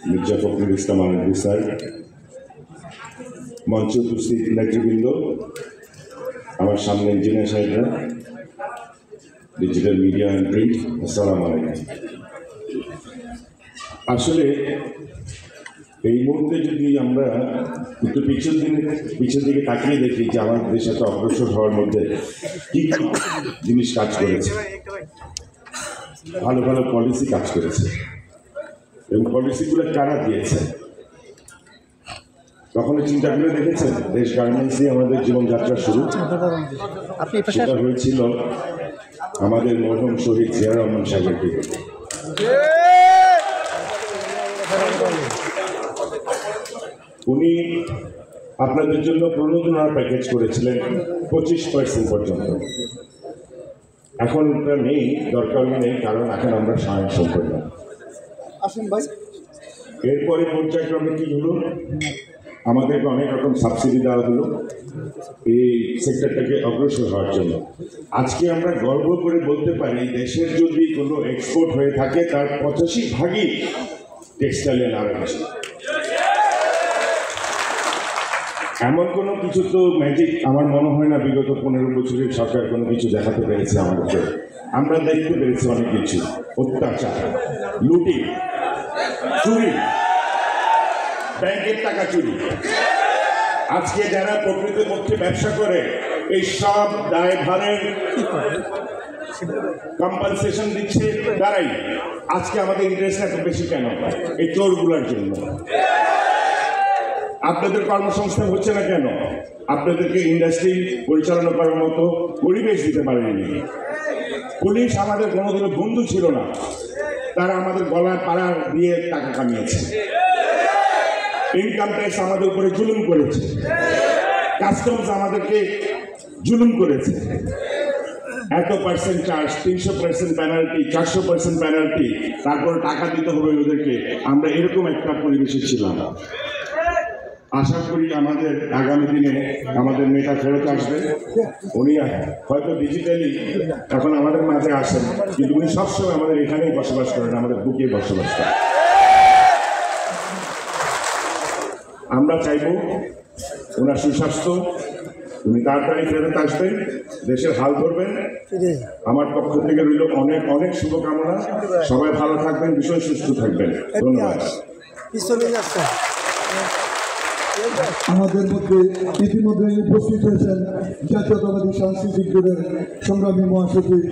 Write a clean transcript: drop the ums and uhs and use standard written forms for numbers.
Mirza Fakhrul Islam Alamgir sir, মঞ্চে উপস্থিত নেতৃবৃন্দ, আমার সামনে ইঞ্জিনিয়ার সাহেবরা, ডিজিটাল মিডিয়া অ্যান্ড প্রিন্ট, আসসালামু আলাইকুম। আসলে এই মুহূর্তে যদি আমরা একটু পিছন দিকে তাকিয়ে দেখি যে আমার দেশ এত অগ্রসর হওয়ার মধ্যে কি কি জিনিস কাজ করেছে, ভালো ভালো পলিসি কাজ করেছে এবং পলিসিগুলো কারা দিয়েছে কখনো চিন্তা করে দেখেছেন? দেশ গার্মেন্টস দিয়ে আমাদের জীবনযাত্রা শুরু, সেটা হয়েছিল আমাদের মরহুম শহীদ জিয়া রহমান সাহেবের দিকে। উনি আপনাদের জন্য প্রণোদনার প্যাকেজ করেছিলেন 25% পর্যন্ত। এখন ওটা নেই, দরকার নেই, কারণ এখন আমরা স্বয়ংসম্পূর্ণ। এরপরে পর্যায়ক্রমে কি হলো, আমাদেরকে অনেক রকম সাবসিডি দেওয়া হলো এই সেক্টরটাকে অগ্রসর হওয়ার জন্য। আজকে আমরা গর্ব করে বলতে পারি দেশের যদি কোনো এক্সপোর্ট হয়ে থাকে তার 85% টেক্সটাইল এন্ড আর্ট। এমন কোনো কিছু তো ম্যাজিক আমার মনে হয় না বিগত 15 বছরের সরকার কোনো কিছু দেখাতে পেরেছে আমাদেরকে। আমরা দেখতে পেরেছি অনেক কিছু, অত্যাচার, লুটি, চুরি, ব্যাংকের টাকা চুরি। আজকে যারা প্রকৃতপক্ষে ব্যবসা করে এই সব দায়ভারের কম্পেনসেশন দিচ্ছে তারাই। আজকে আমাদের ইন্টারেস্ট এত বেশি কেন? এই চোরগুলোর জন্য। আপনাদের কর্মসংস্থান হচ্ছে না কেন? আপনাদেরকে ইন্ডাস্ট্রি পরিচালনা করার মতো পরিবেশ দিতে পারেনি। পুলিশ আমাদের কোনোদিনও বন্ধু ছিল না, তারা আমাদের গলায় পাড়া দিয়ে টাকা কামিয়েছে। ইনকাম ট্যাক্স আমাদের উপরে জুলুম করেছে, কাস্টমস আমাদেরকে জুলুম করেছে। এত পার্সেন্ট চার্জ, 300% পেনাল্টি, 400% পেনাল্টি, তারপর টাকা দিতে হবে ওদেরকে। আমরা এরকম একটা পরিবেশে ছিলাম। আশা করি আমাদের আগামী দিনে আমাদের নেতা ফেরত আসবে। উনি হয়তো ডিজিটালি এখন আমাদের মাঝে আসেন, কিন্তু উনি সবসময় আমাদের এখানেই বসবাস করেন, আমাদের বুকে বসবাস করেন। আমরা চাইব ওনার সুস্বাস্থ্য, উনি তাড়াতাড়ি ফেরত আসবেন, দেশের হাল ধরবেন। আমার পক্ষ থেকে রইল অনেক অনেক শুভকামনা। সবাই ভালো থাকবেন, ভীষণ সুস্থ থাকবেন। ধন্যবাদ। আমাদের মধ্যে ইতিমধ্যে উপস্থিত হয়েছেন জাতীয়তাবাদী সাংস্কৃতিক জোটের সংগ্রামী মহাসচিব